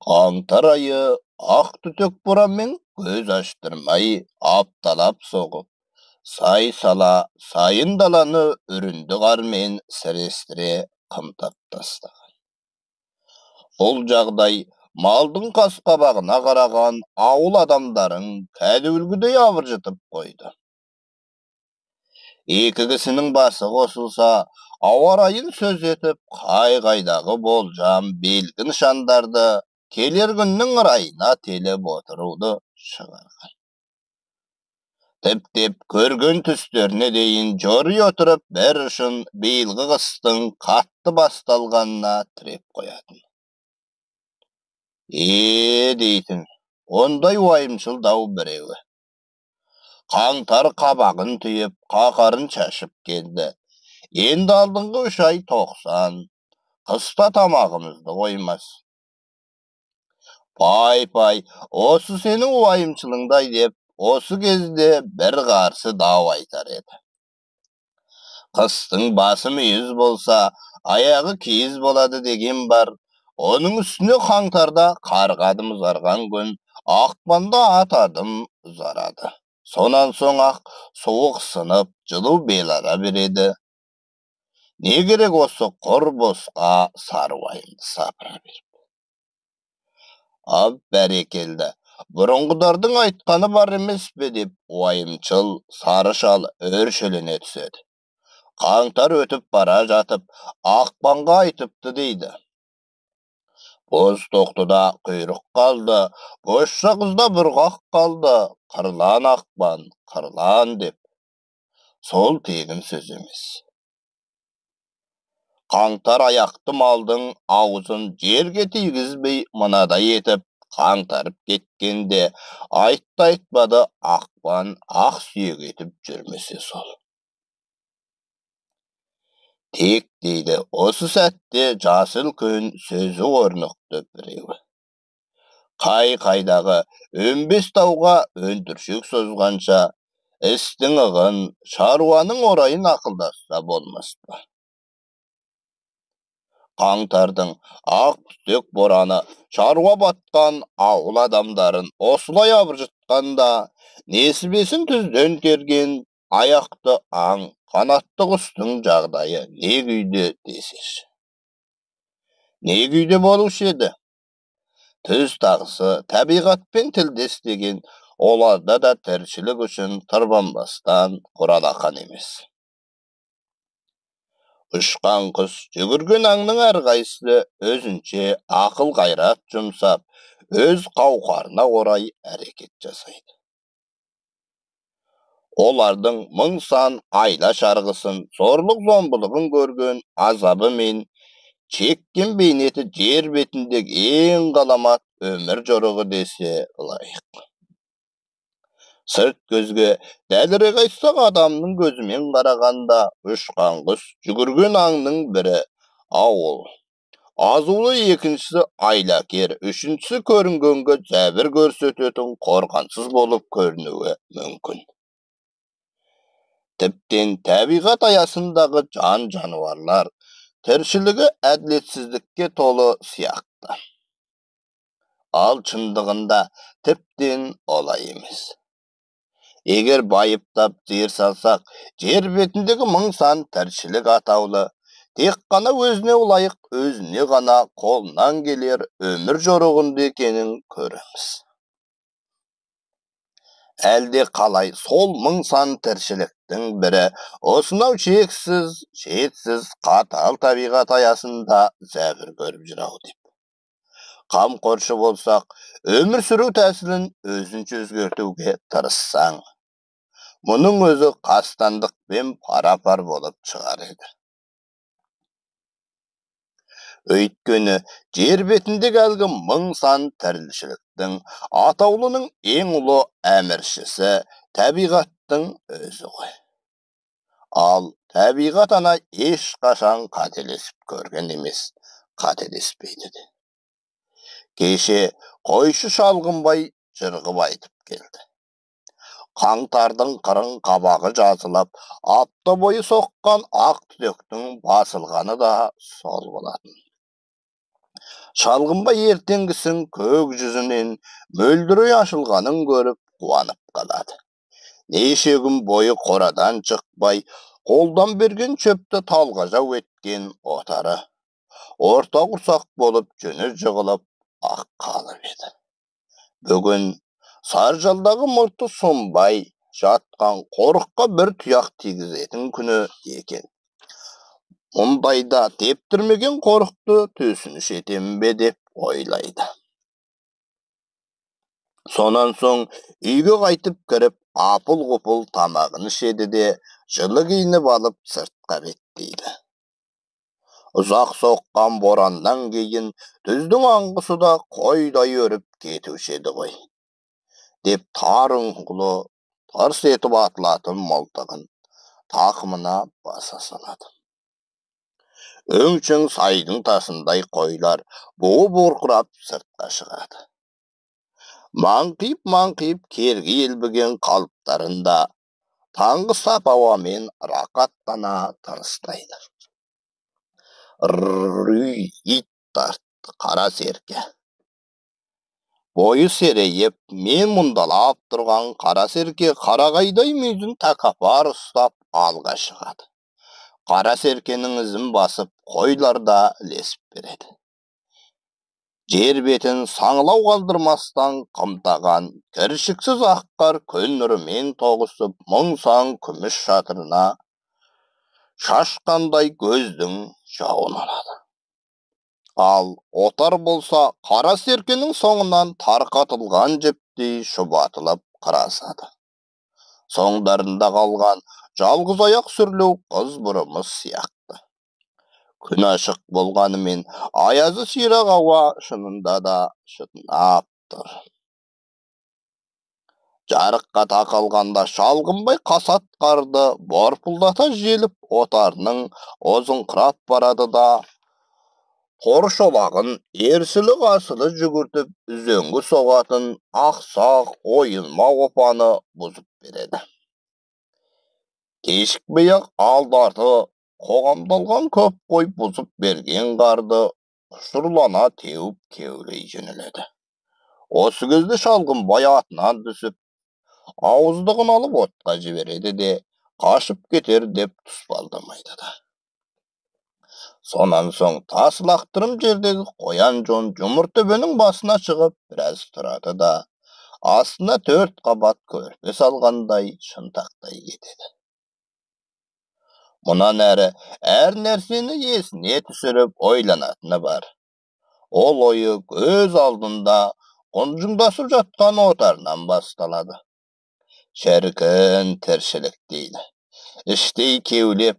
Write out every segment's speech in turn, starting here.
Қаңтар айы ақ түтек боранмен көз аштырмай апталап соғып, сала сайын даланы үрінді қармен сірестіре қымтап тастаған. Бұл жағдай малдың қас-қабағына қараған ауыл адамдарын кәдуілгідей абыржытып қойды. Екі кісінің басы қосылса, ауа райын сөз етіп, қай-қайдағы болжам, белгі нышандарды келер күннің райына телеп отыруды шығарған. Тіптеп көрген түстеріне дейін жори отырып, бір үшін биылғы қыстың қатты басталғанына тіреп қоятын. Дейтін, ондай уайымшыл дау біреуі. Қаңтар қабағын түйіп, қақарын шашып келді. Енді алдыңғы 3 ай 90, қыста тамағымызды қоймас. Пай, осы сенің уайымшылыңдай деп, осы кезде бір қарсы дау айтар еді. Қыстың басы мүйіз болса, аяғы киіз болады деген бар. Оның үстіне қаңтарда қарғадым ұзарған күн, ақпанда атадым ұзарады. Сонан соң ақ суық сынып, жылу белара береді. Не керек осы құр босқа сары уайымды сапыра беріп? Бәрекелді, бұрынғылардың айтқаны бар емес пе деп уайымшыл сары шал өршелене түседі. Қаңтар өтіп бара жатып, ақпанға айтыпты дейді. Боз тоқтыда құйрық қалды, бозша қызда бұрғақ қалды, қырлан ақпан, қырлан деп. Сол тегін сөз емес. Қаңтар аяқты малдың аузын жерге тигізбей мынадай етіп қаңтарып кеткенде, айтпады ақпан ақ сүйек етіп жүрмесе сол. Тек дейді, осы сәтте жасыл күн сөзі орнықты біреуі. Қай-қайдағы 15 тауға өндіршек созғанша, істің ығын, шаруаның орайын ақылдасса болмас па. Қаңтардың ақ түтек бораны шаруа батқан ауыл адамдарын осылай абыржытқанда, несібесін түзден керген аяқты аң, қанатты құстың жағдайы не күйде десеші. Не күйде болушы еді? Түз тағысы табиғатпен тілдес деген, оларда да тіршілік үшін тырбанбастан құралақан емес. Ұшқан құс, жүгірген аңның әрқайсысы өзінше ақыл қайрат жұмсап, өз қауқарына орай әрекет жасайды. Олардың мың сан айла шарғысын, зорлық-зомбылығын көрген азабы мен чеккен бейнеті жер бетіндегі ең ғаламат өмір жорығы десе лайық. Сырт көзге дәлірек айтсақ, адамның көзімен қарағанда ұшқан құс, жүгірген аңның бірі ауыл. Азулы екіншісі айлакер, үшіншісі көрінгенге жәбір көрсететін қорғансыз болып көрінуі мүмкін. Тіптен табиғат аясындағы жан жануарлар тіршілігі әділетсіздікке толы сияқты. Ал шындығында тіптен олай емес. Егер байыптап зер салсақ, жер бетіндегі мың сан тіршілік атаулы, тек қана өзіне лайық, өзіне ғана қолынан келер өмір жорығында екенін көреміз. Әлде қалай сол мың сан тіршіліктің бірі осынау шексіз, шетсіз қатал табиғат аясында зәбір көріп жүрау деп. Қамқоршы болсақ, өмір сүру тәсілін өзінше өзгертуге тырыссаң, мұның өзі қастандықпен пара-пар болып шығар еді. Өйткені жер бетіндегі әлгі мың сан тіршіліктің атаулының ең ұлы әміршісі табиғаттың өзі ғой. Ал табиғат ана ешқашан қателесіп көрген емес, қателеспейді де. Кеше қойшы шалғынбай жырғып айтып келді. Қаңтардың қырын қабағы жазылып, апта бойы соққан ақ түтектің басылғаны да сол болатын. Şalgınbay ertеңгісін көк жүзінен мөлдірей ашылғанын көріп қуанып қалады. Неше күн бойы қорадан шықпай, қолдан берген шөпті талғажау еткен отары, орта құрсақ болып жүні жығылып ақ қалып еді. Бүгін саржалдағы мұрты сонбай жатқан қорыққа бір тұяқ тигізетін күні екен. Мұндайда тептірмеген қорықты төсініш етем бе деп ойлайды. Сонан соң үйге қайтып кіріп, апыл-ғұпыл тамағын ішеді де, жылы киініп алып сыртқа беттейді. Ұзақ соққан бораннан кейін түздің аңғысы да қойдай өріп кетуші еді ғой, деп тар ұңғылы тырс етіп атылатын мылтығын тақымына баса салады. Өңшің сайдың тасындай қойлар буы бұрқырап сыртқа шығады. Маңқиып керге елбіген қалыптарында таңғы сап ауамен рақаттана тыныстайды. Ыррррүй ит тартты қара серке. Бойы серейіп, мен мұндалап тұрған қара серке қарағайдай мүйізін тәкаппар ұстап алға шығады. Қара серкенің ізін басып, қойларда ілесіп береді. Жер бетін саңылау қалдырмастан қымтаған кіршіксіз ақ қар күн нұрымен тоғысып, мың-сан күміс шатырына шашқандай көздің жауын алады. Ал отар болса, қара серкенің соңынан тарқатылған жіптей шұбатылып қырасады. Соңдарында қалған жалғыз аяқ сүрлеу қыз бұрымыз сияқты. Күн ашық болғанымен аязы сирақ ауа шынында да шытынап тұр. Жарыққа тақалғанда шалғынбай қасат қарды борпылдата желіп отарының озыңқырап барады да, тор шолағын ерсілі қасылы жүгіртіп үзеңгі соғатын ақсақ ойынма опаны бұзып береді. Кешікпей-ақ алды-арты қоғамдалған көп қой бұзып берген қарды ұшырлана теуіп кеулей жөнеледі. Осы кезде шалғынбай атынан түсіп, ауыздығын алып отқа жібереді де, қашып кетер деп тұспалдамайды да. Сонан соң тас лақтырым жердегі қоян жон жұмыр төбенің басына шығып біраз тұрады да, астына 4 қабат көрпе салғандай шынтақтай кетеді. Мұнан әрі әр нәрсені есіне түсіріп ойланатыны бар. Ол ойы көз алдында құнжыңдасып жатқан отарынан басталады. Шіркін тіршілік дейді. Іштей кеулеп,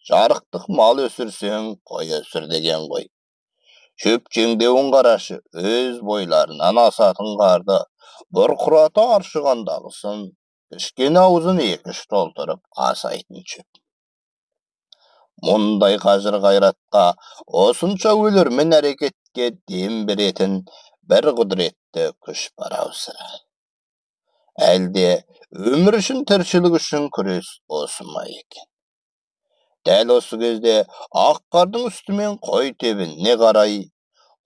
жарықтық мал өсірсең, қой өсір деген ғой. Шөпчеңдеуін қарашы, өз бойларынан асатын қарды бұрқырата аршығандағысын, кішкене аузын 2-3 толтырып асайтын шөп. Мұндай қажыр қайратқа, осынша өлермен әрекетке дем беретін бір құдіретті күш бар сірә. Әлде өмір үшін, тіршілік үшін күрес осы ма екен? Дәл осы кезде ақ қардың үстімен қой тебініне қарай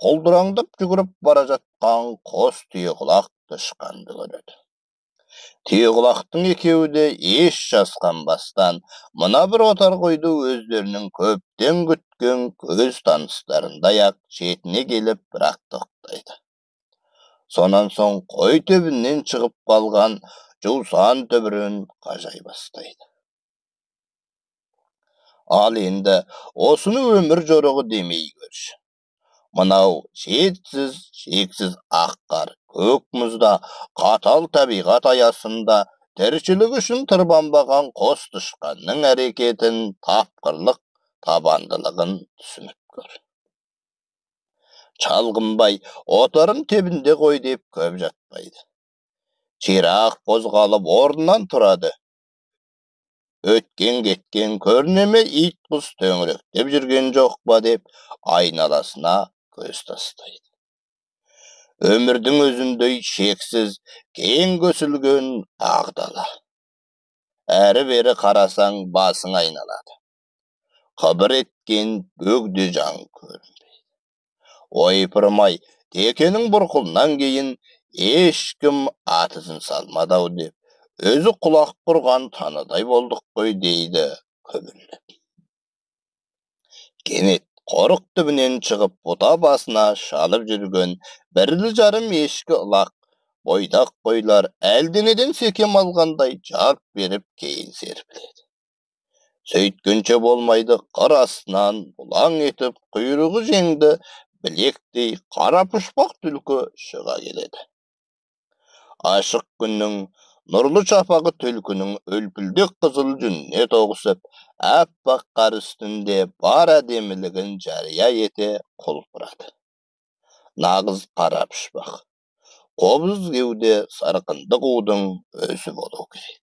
құлдыраңдап жүгіріп бара жатқан қос түйеқұлақ тышқанды көреді. Түйеқұлақтың екеуі де еш жасқанбастан мына бір отар қойды өздерінің көптен күткен көз таныстарындай-ақ шетіне келіп бірақ тоқтайды. Сонан соң қой төбінен шығып қалған жусан төбірін қажай бастайды. Ал енді осыны өмір жорығы демей көрші. Мынау шетсіз, шексіз ақ қар, көк мұзда, қатал табиғат аясында тіршілік үшін тырбанбаған қос тышқанның әрекетін, тапқырлық, табандылығын түсініп көр. Шалғынбай отарын тебінде қой деп көп жатпайды. Ширақ қозғалып орнынан тұрады. Өткен-кеткен көрнеме ит құс төңіректеп жүрген жоқ па деп айналасына көз тастайды. Өмірдің өзіндей шексіз, кең көсілген ағдала. Әрі-бері қарасаң басың айналады. Қыбыр еткен бөгде жан көрінбейді. ойпырмай, текенің бұрқылынан кейін ешкім атысын салмады-ау деп, өзі құлақ құрған танадай болдық қой дейді көбірлеп. Кенет қорық түбінен шығып бұта басына шалып жүрген бірлі жарым ешкі ылақ бойдақ қойлар әлденеден секем алғандай жарқ беріп кейін серпіледі. Сөйткенше болмайды, қыр астынан бұлаң етіп құйрығы жеңді білектей қара пұшпақ түлкі шыға келеді. Ашық күннің нұрлы шапағы түлкінің үлпілдек қызыл жүніне тоғысып, аппақ қар үстінде бар әдемілігін жария ете құлпырады. Нағыз қара пұшпақ, қобыз кеуде сарқынды қудың өзі болу керек.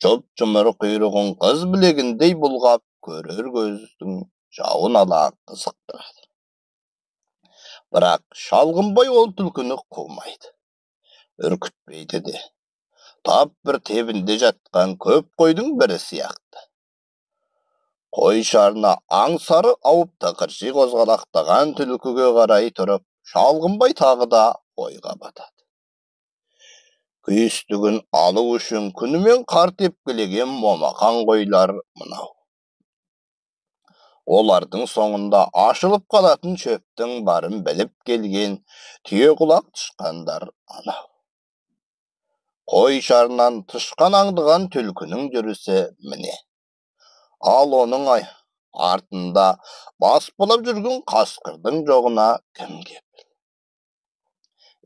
Жұп-жұмыр құйрығын қыз білегіндей бұлғап, көрер көздің жауын ала қызықтырады. Бірақ шалғынбай ол түлкіні қумайды, үркітпейді де. Тап бір тебінде жатқан көп қойдың бірі сияқты. Қой шарына аңсары ауып тықырши қозғалақтаған түлкіге қарай тұрып, шалғынбай тағы да ойға батады. Күйістігін алу үшін күнімен қар тепкілеген момақан қойлар мынау. Олардың соңында ашылып қалатын шөптің барын біліп келген түйе құлақ тышқандар анау. Қой шарынан тышқан аңдыған түлкінің жүрісі міне. Ал оның артында бас болып жүрген қасқырдың жоғына кім кепіл?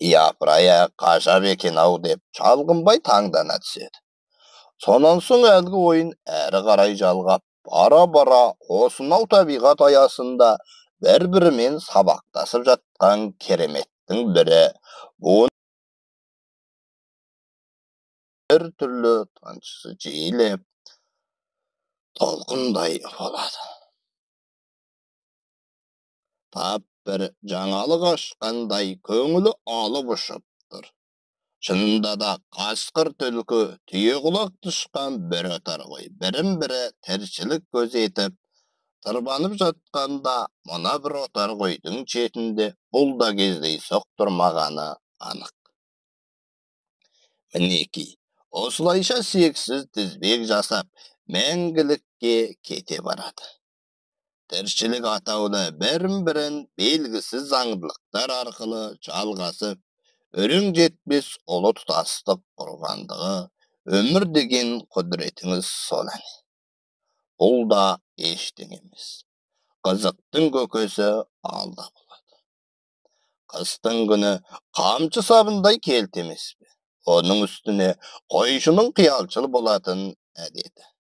Япырая қажап екен-ау деп шалғынбай таңдана түседі. Сонан соң әлгі ойын әрі қарай жалғап, бара-бара осынау табиғат аясында бір-бірімен сабақтасып жатқан кереметтің бірі бұны бір түрлі таншысы жиілеп, толқындай болады. Тап бір жаңалық ашқандай көңілі алып ұшып тұр. Шынында да қасқыр түлкі, түйе құлақ тышқан бір отар ғой, бірін-бірі тіршілік көзетіп, тырбанып жатқанда, мына бір отар қойдың шетінде бұл да кездейсоқ тұрмағаны анық. Мінеки, осылайша шексіз тізбек жасап, мәңгілікке кете барады. Тіршілік атаулы бірін-бірін белгісіз заңдылықтар арқылы жалғасып, өрің жетпес ұлы тұтастық құрбандығы, өмір деген құдіретіңіз сол әне. Бұл да ештеңе емес. Қызықтың көкесі алда болады. Қыстың күні қамшы сабындай келтемес пе? Оның үстіне қойшының қиялшыл болатын әдеті.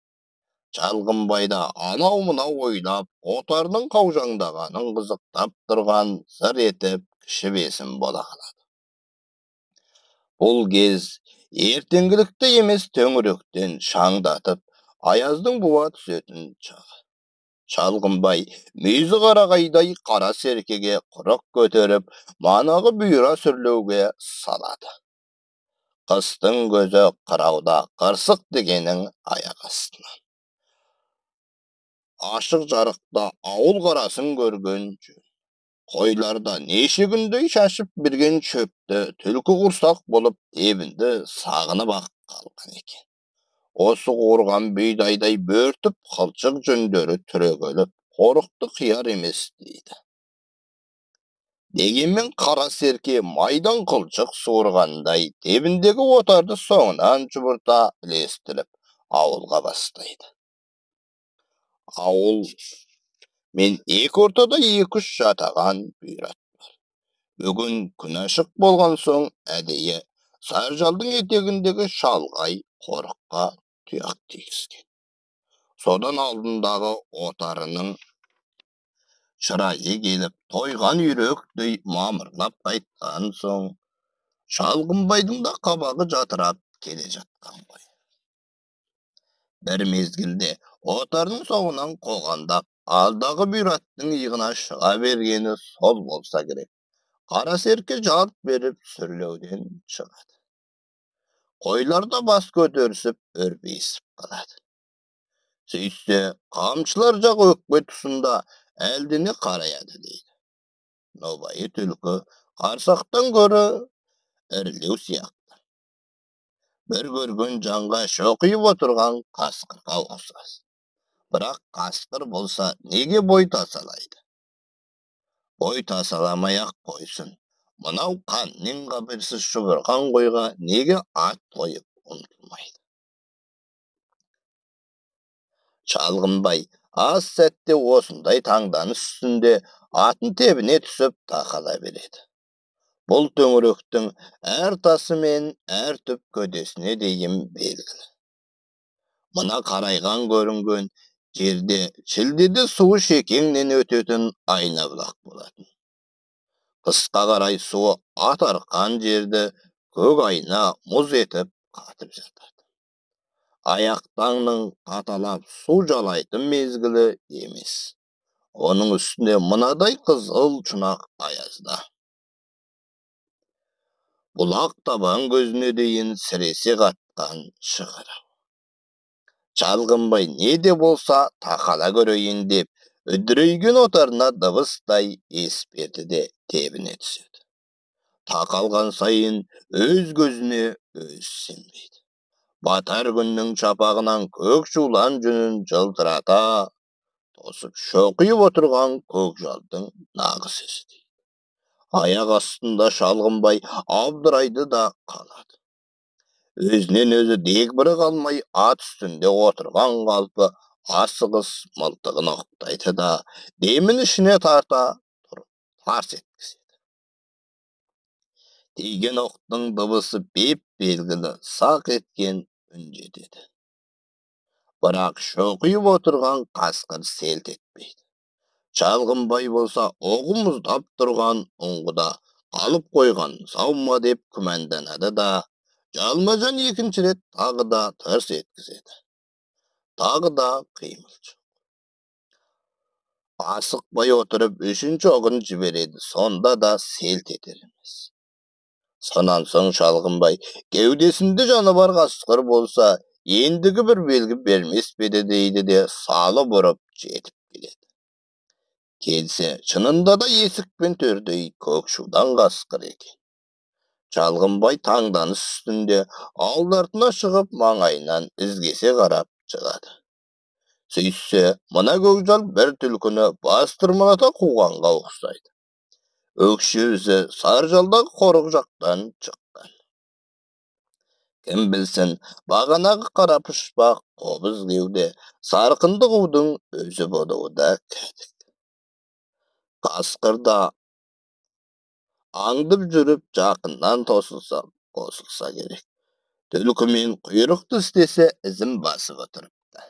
Шалғынбайда анау-мынау ойлап, отарының қаужаңдағанын қызықтап тұрған сыр етіп кіші бесін бола қалады. Бұл кез ертеңгілікті емес төңіректен шаңдатып, аяздың буа түсетін шағы. Шалғынбай мүйізі қарағайдай қара серкеге құрық көтеріп, манағы бұйра сүрлеуге салады. Қыстың көзі қырауда, қырсық дегенің аяқ астынан. Ашық жарықта ауыл қарасын көрген жөн. Қойларда неше күндей шашып берген шөпті түлкі құрсақ болып тебінді сағынып ақ қалған екен. Осы қуырған бидайдай бөртіп қылшық жүндері түрегеліп, қорықты қияр емес дейді. Дегенмен қара серке майдан қылшық суырғандай тебіндегі отарды соңынан жүбырта ілестіріп ауылға бастайды. Ауыл мен екі ортада екі-үш жатаған бұйрат бар. Бүгін күн ашық болған соң әдейі Саржалдың етегіндегі шалғай қорыққа тұяқ тигізген. Содан алдындағы отарының шырайы келіп, тойған үйректей мамырлап қайтқан соң, Шалғынбайдың да қабағы жатырап келе жатқан ғой. Бір мезгілде отарының соңынан қоғандап, алдағы бұйраттың иығына шыға бергені сол болса керек. Қара серке жалт беріп сүрлеуден шығады. Қойлар да бас көтерісіп, үрпейісіп қалады. Сөйтсе, қамшылар жақ өкпе тұсында әлдене қараяды дейді. нобайы түлкі қарсақтан көрі ірілеу сияқты. Бір көрген жанға шоқиып отырған қасқырға ұқсас. Бірақ қасқыр болса неге бой тасалайды? Бой тасаламай-ақ қойсын. Мынау қаннен қаперсіз шұбырған қойға неге ат қойып ұмтылмайды? Шалғынбай аз сәтте осындай таңданыс үстінде атын тебіне түсіп тақала береді. Бұл төңіректің әр тасы мен әр түп көдесіне дейін белгілі. Мына қарайған көрінген жерде шілдеде суы шекеңнен өтетін айнабұлақ болатын. Қысқа қарай суы ат арқан жерді көк айна мұз етіп қатып жатады. Аяқтаңның қаталап су жалайтын мезгілі емес. Оның үстіне мынадай қызыл чұнақ аязда. Бұлақ табан көзіне дейін сіресе қатқан шығыры. Шалғынбай не де болса тақала көрейін деп, үдірейген отарына дыбыстай есперді де тебіне түседі. Тақалған сайын өз көзіне өз сенбейді. Батар күннің шапағынан көк шулан жүнін жылтырата тосып шоқиып отырған көкжалдың нағыз есі. Аяқ астында Шалғынбай абдырайды да қалады. Өзінен өзі дегбірі қалмай ат үстінде отырған қалпы асығыс мылтығын оқтайды да демін ішіне тарта тұрып тарс еткізеді. Тиген оқтың дыбысы беп-белгілі сақ еткен үн жетеді. Бірақ шоқиып отырған қасқыр селт етпейді. Шалғынбай болса оғы мұздап тұрған ұңғыда қалып қойған сау ма деп күмәнданады да, жалма-жан екінші рет тағы да тырс еткізеді. Тағы да қимыл жоқ. Асықпай отырып үшінші оғын жібереді, сонда да селт етер емес. Сонан соң Шалғынбай кеудесінде жаны бар қасқыр болса, ендігі бір белгі бермес педі дейді де салып ұрып жетіп келеді. Келсе, шынында да есік пен төрдей көкшудан қасқыр екен. Шалғынбай таңданыс үстінде алды-артына шығып маңайынан ізгесе қарап шығады. Сөйтсе, мына көкжал бір түлкіні бастырмалата қуғанға ұқсайды. Өкшесі Саржалдағы қорық жақтан шыққан. Кім білсін, бағанағы қара пұшпақ қобыз кеуде сарқынды қудың өзі болуы да кәдік. Қасқыр да аңдып жүріп жақыннан қосылса керек. Түлкімен құйрықты істесе ізін басып отырыпты.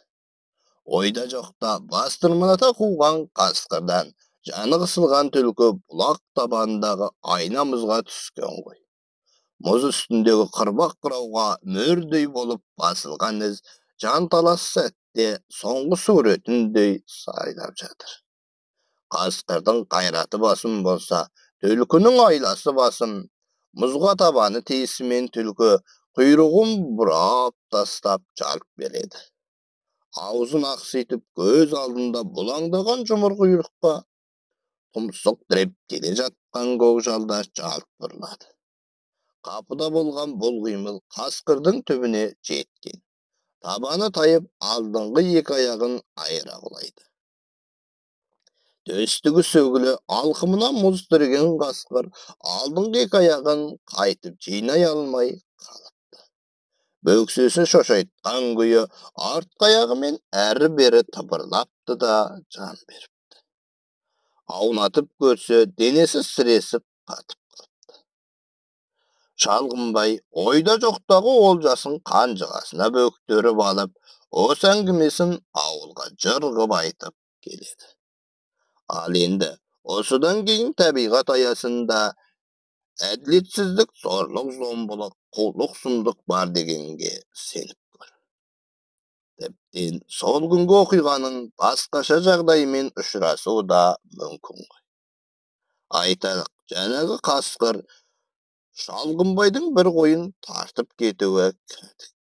Ойда жоқта бастырмалата қуған қасқырдан жаны қысылған түлкі бұлақ табанындағы айна мұзға түскен ғой. Мұз үстіндегі қырбақ қырауға мөрдей болып басылған із жанталас сәтте соңғы суретіндей сайлап жатыр. Қасқырдың қайраты басым болса, түлкінің айласы басым. Мұзға табаны тиісімен түлкі құйрығын бұрап тастап жалп береді. Аузын ақситып көз алдында бұлаңдаған жұмыр құйрыққа тұмсық тіреп келе жатқан көкжалда жалт бұрылады. Қапыда болған бұл қимыл қасқырдың түбіне жеткен. Табаны тайып алдыңғы екі аяғын айыра құлайды. Төстігі сөгілі алқымына мұз түрген қасқыр алдыңғы екі аяғын қайтып жинай алмай қалыпты. Бөксесін шошайтқан күйі артқы аяғымен әрі-бері тыпырлапты да жан беріпті. Аунатып көрсе, денесі сіресіп қатып қалыпты. Шалғынбай ойда жоқтағы олжасын қанжығасына бөктеріп алып, осы әңгімесін ауылға жырғып айтып келеді. Ал енді осыдан кейін табиғат аясында әділетсіздік, зорлық, зомбылық, қулық, сұмдық бар дегенге сеніп көр. Тіптен сол күнгі оқиғаның басқаша жағдаймен ұшырасуы да мүмкін ғой. Айталық, жаңағы қасқыр Шалғынбайдың бір қойын тартып кетуі кәдік.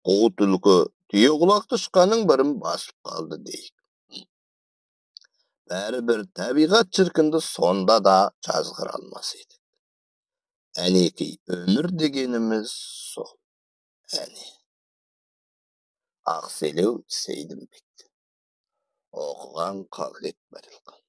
Қу түлкі түйеқұлақ тышқанның бірін басып қалды дейік. Bäribir tabigat çirkindi sonda da жазgıra almas edik. Äneki ömür degenimiz sol. Äne. Akselew Seýdimbek. Okugan Kallet Barilkan.